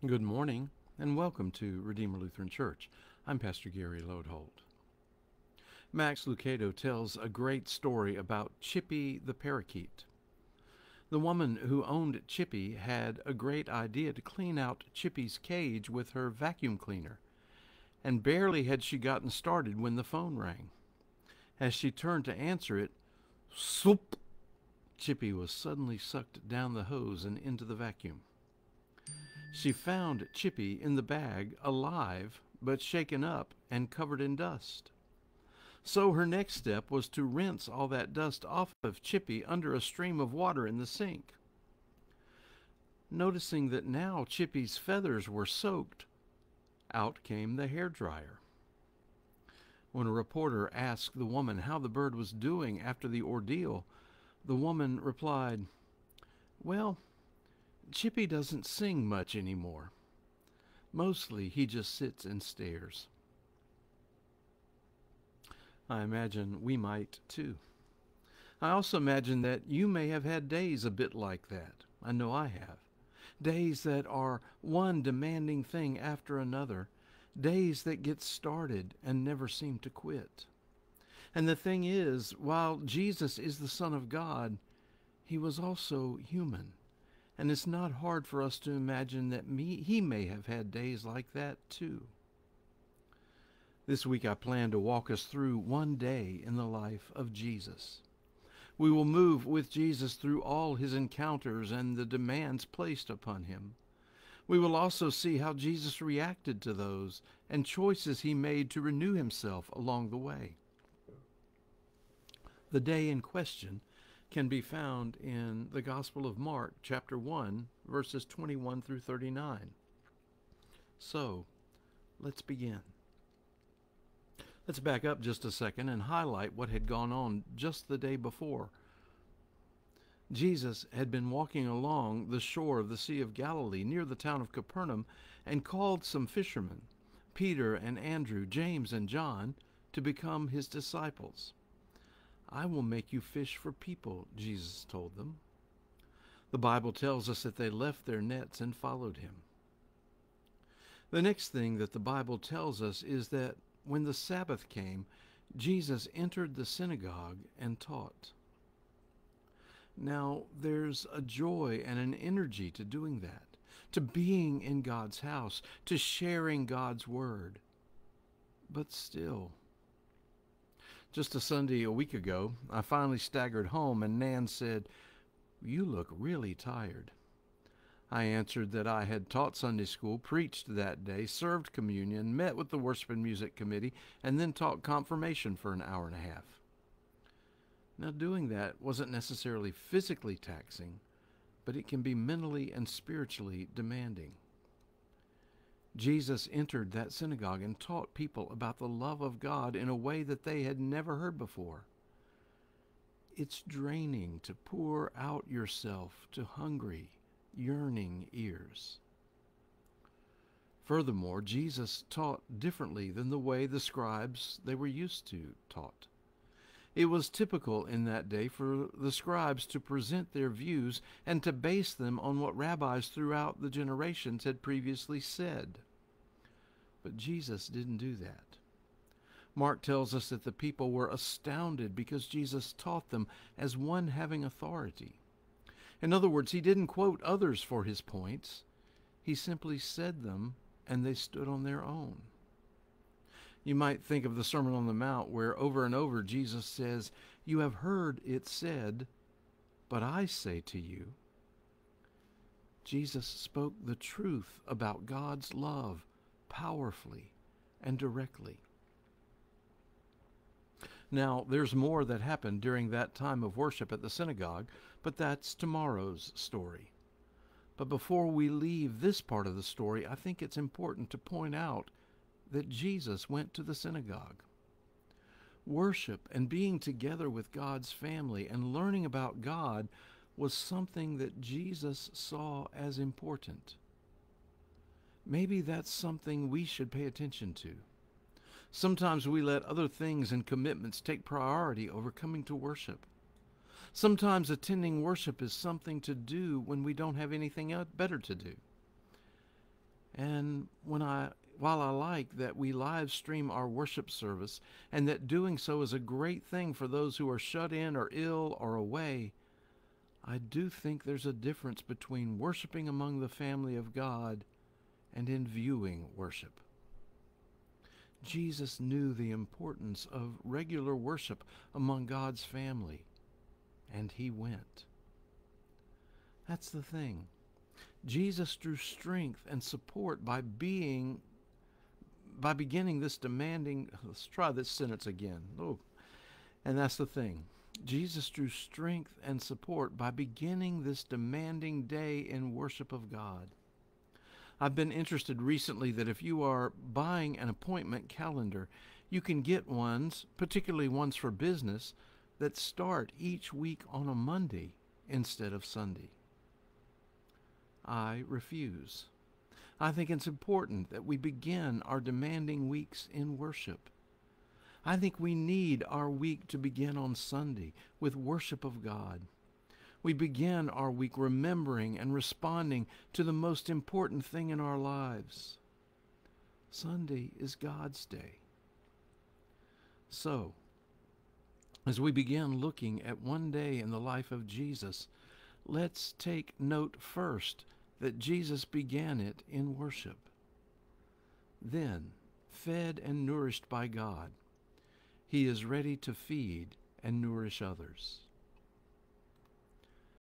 Good morning and welcome to Redeemer Lutheran Church. I'm Pastor Gary Lodeholt. Max Lucado tells a great story about Chippy the parakeet. The woman who owned Chippy had a great idea to clean out Chippy's cage with her vacuum cleaner, and barely had she gotten started when the phone rang. As she turned to answer it, swoop! Chippy was suddenly sucked down the hose and into the vacuum. She found Chippy in the bag, alive, but shaken up and covered in dust. So her next step was to rinse all that dust off of Chippy under a stream of water in the sink. Noticing that now Chippy's feathers were soaked, out came the hairdryer. When a reporter asked the woman how the bird was doing after the ordeal, the woman replied, "Well, Chippy doesn't sing much anymore. Mostly he just sits and stares." I imagine we might too. I also imagine that you may have had days a bit like that. I know I have. Days that are one demanding thing after another. Days that get started and never seem to quit. And the thing is, while Jesus is the Son of God, he was also human. And it's not hard for us to imagine that he may have had days like that too. This week I plan to walk us through one day in the life of Jesus. We will move with Jesus through all his encounters and the demands placed upon him. We will also see how Jesus reacted to those and choices he made to renew himself along the way. The day in question can be found in the Gospel of Mark, chapter 1, verses 21 through 39. So, let's begin. Let's back up just a second and highlight what had gone on just the day before. Jesus had been walking along the shore of the Sea of Galilee near the town of Capernaum and called some fishermen, Peter and Andrew, James and John, to become his disciples. "I will make you fish for people," Jesus told them. The Bible tells us that they left their nets and followed him. The next thing that the Bible tells us is that when the Sabbath came, Jesus entered the synagogue and taught. Now, there's a joy and an energy to doing that, to being in God's house, to sharing God's word. But still, just a Sunday a week ago, I finally staggered home and Nan said, "You look really tired." I answered that I had taught Sunday school, preached that day, served communion, met with the worship and music committee, and then taught confirmation for an hour and a half. Now, doing that wasn't necessarily physically taxing, but it can be mentally and spiritually demanding. Jesus entered that synagogue and taught people about the love of God in a way that they had never heard before. It's draining to pour out yourself to hungry, yearning ears. Furthermore, Jesus taught differently than the way the scribes they were used to taught. It was typical in that day for the scribes to present their views and to base them on what rabbis throughout the generations had previously said. But Jesus didn't do that. Mark tells us that the people were astounded because Jesus taught them as one having authority. In other words, he didn't quote others for his points. He simply said them, and they stood on their own. You might think of the Sermon on the Mount, where over and over Jesus says, "You have heard it said, but I say to you." Jesus spoke the truth about God's love powerfully and directly. Now, there's more that happened during that time of worship at the synagogue, but that's tomorrow's story. But before we leave this part of the story, I think it's important to point out that Jesus went to the synagogue. Worship and being together with God's family and learning about God was something that Jesus saw as important. Maybe that's something we should pay attention to. Sometimes we let other things and commitments take priority over coming to worship. Sometimes attending worship is something to do when we don't have anything better to do. And while I like that we live stream our worship service and that doing so is a great thing for those who are shut in or ill or away, I do think there's a difference between worshiping among the family of God and in viewing worship. Jesus knew the importance of regular worship among God's family, and he went. That's the thing. Jesus drew strength and support by beginning this demanding, let's try this sentence again. Oh, and that's the thing. Jesus drew strength and support by beginning this demanding day in worship of God. I've been interested recently that if you are buying an appointment calendar, you can get ones, particularly ones for business, that start each week on a Monday instead of Sunday. I refuse. I think it's important that we begin our demanding weeks in worship. I think we need our week to begin on Sunday with worship of God. We begin our week remembering and responding to the most important thing in our lives. Sunday is God's day. So, as we begin looking at one day in the life of Jesus, let's take note first that Jesus began it in worship. Then, fed and nourished by God, he is ready to feed and nourish others.